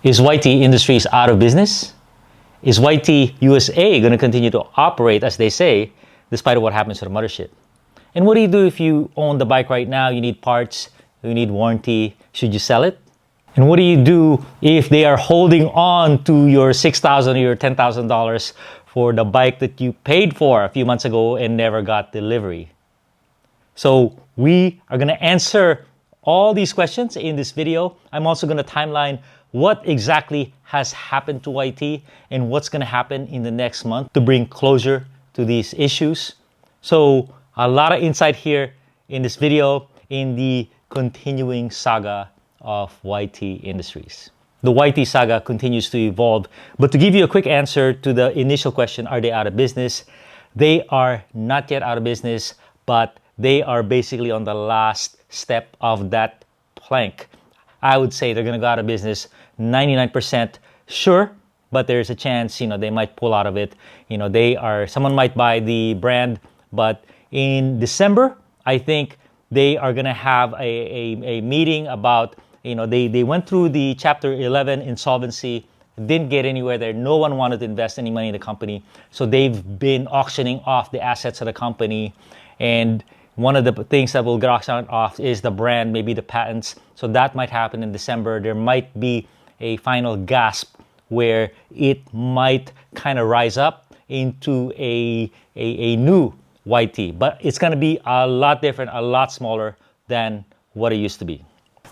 Is YT Industries out of business? Is YT USA going to continue to operate as they say, despite what happens to the mothership? And what do you do if you own the bike right now, you need parts, you need warranty, should you sell it? And what do you do if they are holding on to your $6,000 or your $10,000 for the bike that you paid for a few months ago and never got delivery? So we are going to answer all these questions in this video. I'm also going to timeline what exactly has happened to YT and what's going to happen in the next month to bring closure to these issues. So a lot of insight here in this video in the continuing saga of YT Industries. The YT saga continues to evolve, but to give you a quick answer to the initial question, are they out of business? They are not yet out of business, but they are basically on the last step of that plank. I would say they're going to go out of business 99% sure, but there's a chance, they might pull out of it. Someone might buy the brand, but in December, I think they are going to have a meeting about, they went through the Chapter 11 insolvency, didn't get anywhere there. No one wanted to invest any money in the company. So they've been auctioning off the assets of the company. And one of the things that will get auctioned off is the brand, maybe the patents. So that might happen in December. There might be a final gasp where it might kind of rise up into a new YT. But it's going to be a lot different, a lot smaller than what it used to be.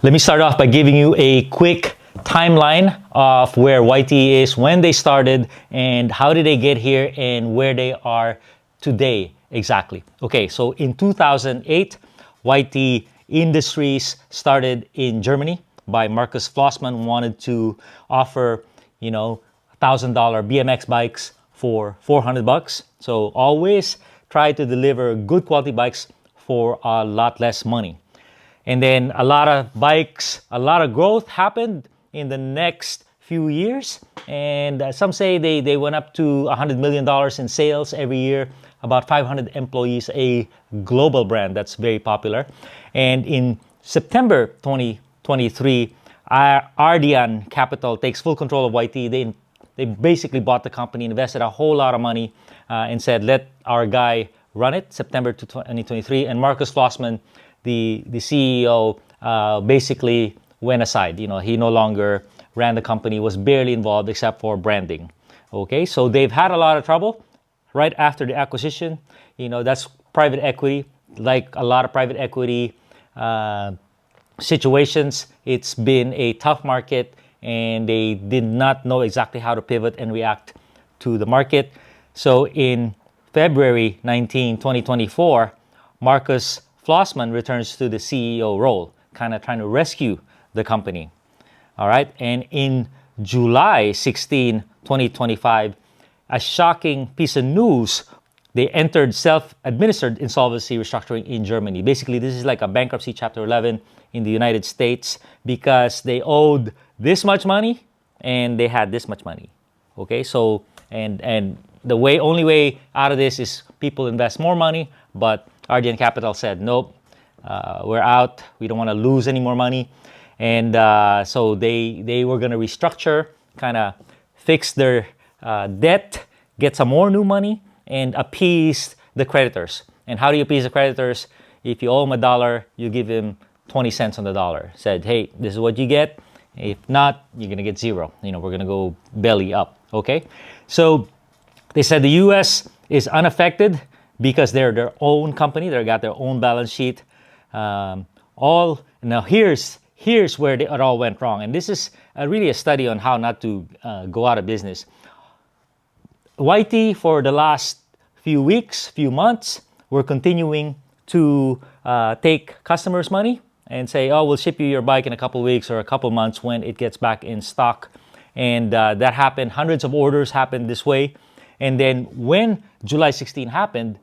Let me start off by giving you a quick timeline of where YT is, when they started, and how did they get here, and where they are today exactly. Okay, so in 2008, YT Industries started in Germany by Marcus Flossmann, wanted to offer, $1,000 BMX bikes for $400. So always try to deliver good quality bikes for a lot less money. And then a lot of bikes, a lot of growth happened in the next few years. And some say they went up to $100 million in sales every year, about 500 employees, a global brand that's very popular. And in September 2023, Ardian Capital takes full control of YT. They basically bought the company, invested a whole lot of money, and said, let our guy run it, September 2023. And Marcus Flossmann, the CEO, basically went aside. He no longer ran the company, was barely involved except for branding. Okay, so they've had a lot of trouble right after the acquisition. That's private equity. Like a lot of private equity situations, it's been a tough market, and they did not know exactly how to pivot and react to the market. So in February 19, 2024, Marcus Flossmann returns to the CEO role, kind of trying to rescue the company. All right. And in July 16, 2025, a shocking piece of news, they entered self-administered insolvency restructuring in Germany. Basically, this is like a bankruptcy Chapter 11 in the United States because they owed this much money and they had this much money. Okay, so and the only way out of this is people invest more money, but Ardian Capital said, nope, we're out. We don't want to lose any more money. And so they were going to restructure, kind of fix their debt, get some more new money, and appease the creditors. And how do you appease the creditors? If you owe them $1, you give them 20 cents on the dollar. Said, hey, this is what you get. If not, you're going to get zero. We're going to go belly up. Okay? So they said the U.S. is unaffected because they're their own company. They got their own balance sheet. Now here's where it all went wrong. And this is really a study on how not to go out of business. YT, for the last few weeks, few months, we're continuing to take customers' money and say, oh, we'll ship you your bike in a couple weeks or a couple months when it gets back in stock. And that happened. Hundreds of orders happened this way. And then when July 16 happened,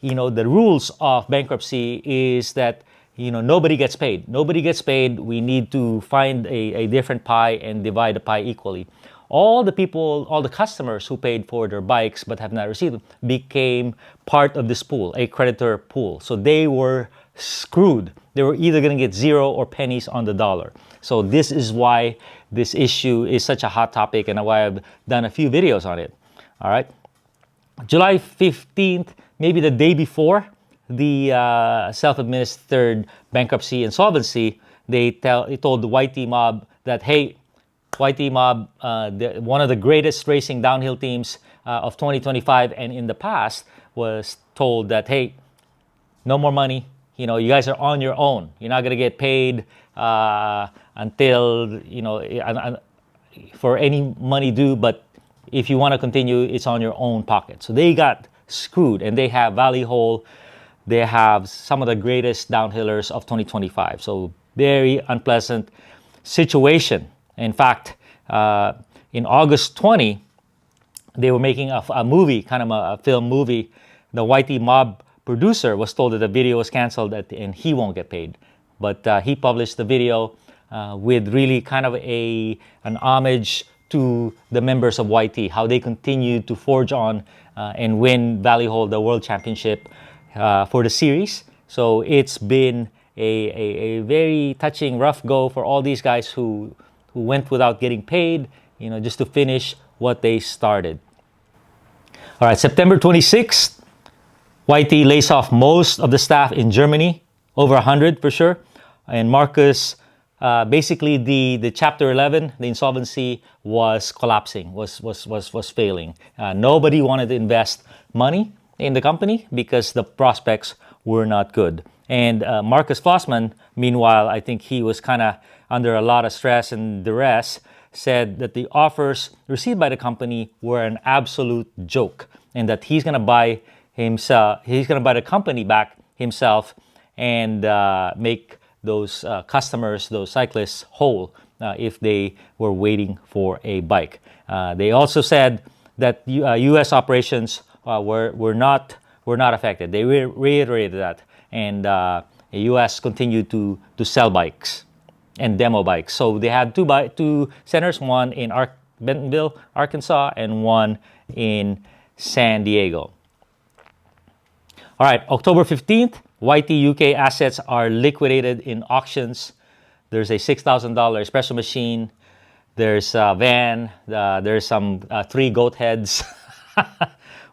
the rules of bankruptcy is that, nobody gets paid. Nobody gets paid. We need to find a different pie and divide the pie equally. All the customers who paid for their bikes but have not received them became part of this pool, a creditor pool. So they were screwed. They were either going to get zero or pennies on the dollar. So this is why this issue is such a hot topic and why I've done a few videos on it. All right. July 15th, maybe the day before the self-administered bankruptcy insolvency, they told the YT Mob that, hey, YT Mob, one of the greatest racing downhill teams of 2025 and in the past, was told that, hey, no more money. You know, you guys are on your own. You're not going to get paid until, you know, for any money due, but if you want to continue, it's on your own pocket. So they got screwed, and they have Valley Hole. They have some of the greatest downhillers of 2025. So very unpleasant situation. In fact, in August 20, they were making a movie, kind of a film movie. The YT Mob producer was told that the video was canceled and he won't get paid. But he published the video with really kind of an homage to the members of YT, how they continue to forge on and win Valley Hole the World Championship for the series. So it's been a very touching, rough go for all these guys who went without getting paid, you know, just to finish what they started. All right, September 26th, YT lays off most of the staff in Germany, over 100 for sure. And Marcus, basically the Chapter 11, the insolvency was collapsing, was failing. Nobody wanted to invest money in the company because the prospects were not good. And Marcus Flossman, meanwhile, I think he was kind of under a lot of stress and duress, said that the offers received by the company were an absolute joke, and that he's going to buy the company back himself and make those customers, those cyclists, whole if they were waiting for a bike. They also said that U.S. operations were not affected. They reiterated that, and the U.S. continued to sell bikes and demo bikes. So they had two centers, one in Bentonville, Arkansas, and one in San Diego. All right, October 15th, YT UK assets are liquidated in auctions. There's a $6,000 espresso machine. There's a van. There's some 3 goat heads,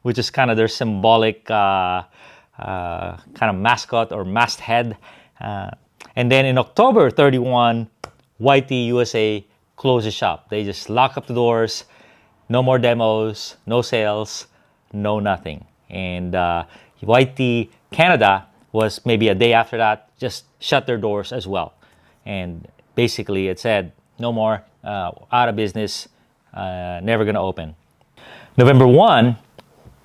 which is kind of their symbolic kind of mascot or masthead. And then in October 31, YT USA closes shop. They just lock up the doors. No more demos, no sales, no nothing. And YT Canada was maybe a day after that, just shut their doors as well. And basically it said, no more, out of business, never going to open. November 1,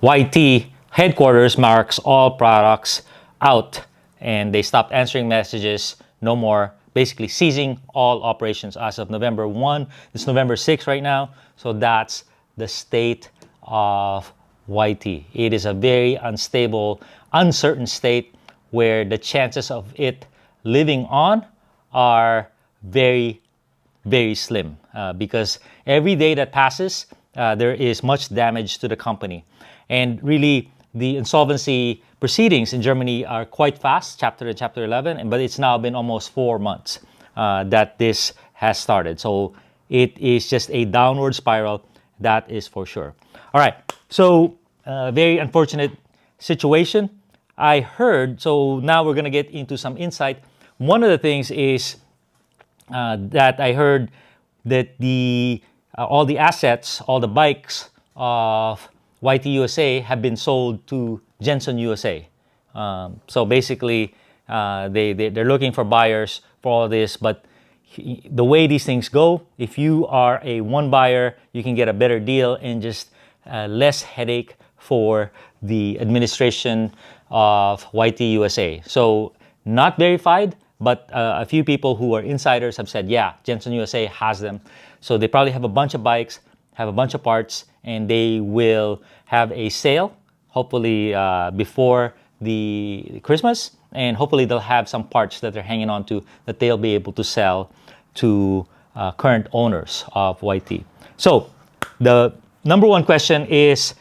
YT headquarters marks all products out, and they stopped answering messages, no more, basically seizing all operations as of November 1. It's November 6 right now, so that's the state of YT. It is a very unstable, uncertain state where the chances of it living on are very, very slim because every day that passes, there is much damage to the company. And really, the insolvency proceedings in Germany are quite fast, Chapter 11, but it's now been almost 4 months that this has started. So it is just a downward spiral, that is for sure. All right, so very unfortunate situation. I heard, so now we're going to get into some insight. One of the things is that I heard that all the assets, all the bikes of YT USA have been sold to Jenson USA. So basically, they're looking for buyers for all this, but the way these things go, if you are a one buyer, you can get a better deal and just less headache for the administration of YT USA. So not verified, but a few people who are insiders have said, yeah, Jenson USA has them. So they probably have a bunch of bikes, have a bunch of parts, and they will have a sale, hopefully before the Christmas, and hopefully they'll have some parts that they're hanging on to that they'll be able to sell to current owners of YT. So the number one question is,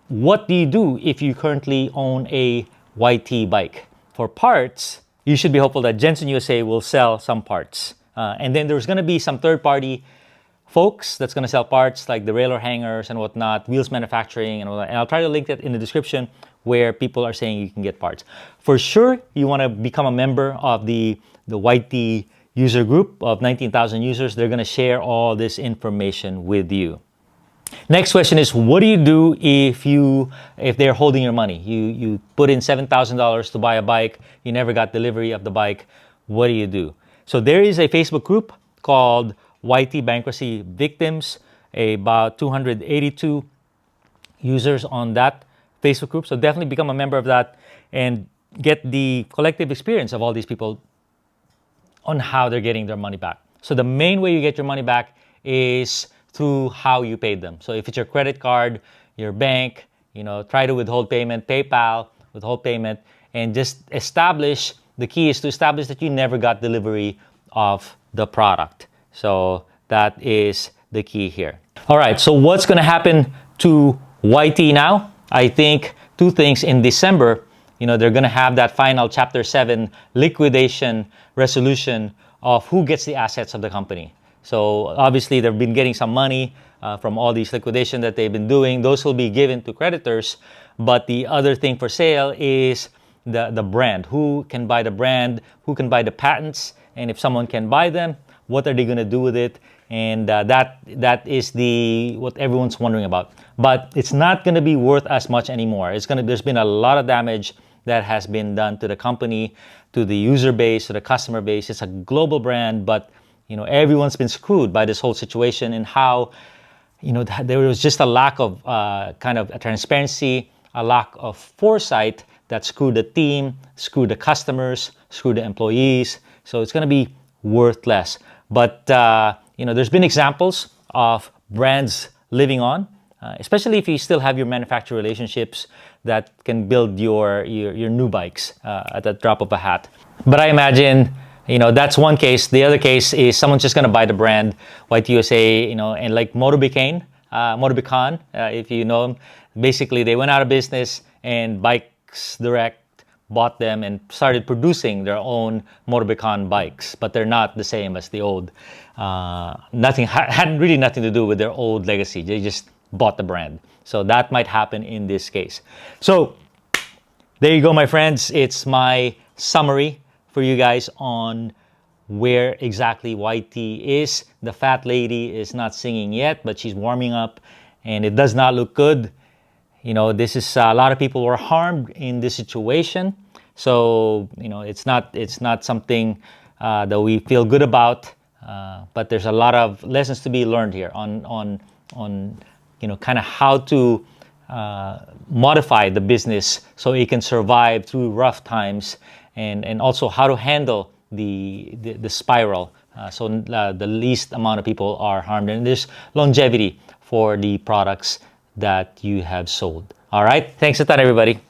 what do you do if you currently own a YT bike? For parts, you should be hopeful that Jenson USA will sell some parts. And then there's going to be some third-party folks that's going to sell parts like the railer hangers and whatnot, wheels manufacturing and all that. And I'll try to link that in the description where people are saying you can get parts. For sure, you want to become a member of the YT user group of 19,000 users. They're going to share all this information with you. Next question is, what do you do if they're holding your money? You put in $7,000 to buy a bike, you never got delivery of the bike. What do you do? So there is a Facebook group called YT Bankruptcy Victims, about 282 users on that Facebook group. So definitely become a member of that and get the collective experience of all these people on how they're getting their money back. So the main way you get your money back is through how you paid them. So if it's your credit card, your bank, try to withhold payment, PayPal, withhold payment, and just establish, the key is to establish that you never got delivery of the product. So that is the key here. All right, so what's going to happen to YT now? I think two things. In December, they're going to have that final Chapter 7 liquidation resolution of who gets the assets of the company. So obviously, they've been getting some money from all these liquidation that they've been doing. Those will be given to creditors. But the other thing for sale is the brand. Who can buy the brand? Who can buy the patents? And if someone can buy them, what are they going to do with it? And that is what everyone's wondering about. But it's not going to be worth as much anymore. There's been a lot of damage that has been done to the company, to the user base, to the customer base. It's a global brand, but everyone's been screwed by this whole situation, and how there was just a lack of kind of a transparency, a lack of foresight that screwed the team, screwed the customers, screwed the employees. So it's going to be worth less. But there's been examples of brands living on, especially if you still have your manufacturer relationships that can build your new bikes at the drop of a hat. But I imagine that's one case. The other case is someone's just going to buy the brand, YT USA, and like Motorbicane, if you know them. Basically, they went out of business and Bikes Direct bought them and started producing their own Motorbicane bikes, but they're not the same as the old. Had really nothing to do with their old legacy. They just bought the brand. So that might happen in this case. So there you go, my friends. It's my summary for you guys on where exactly YT is. The fat lady is not singing yet, but she's warming up, and it does not look good. This is a lot of people were harmed in this situation. So it's not something that we feel good about. But there's a lot of lessons to be learned here on kind of how to modify the business so it can survive through rough times. And also how to handle the spiral so the least amount of people are harmed, and there's longevity for the products that you have sold. All right, thanks a ton, everybody.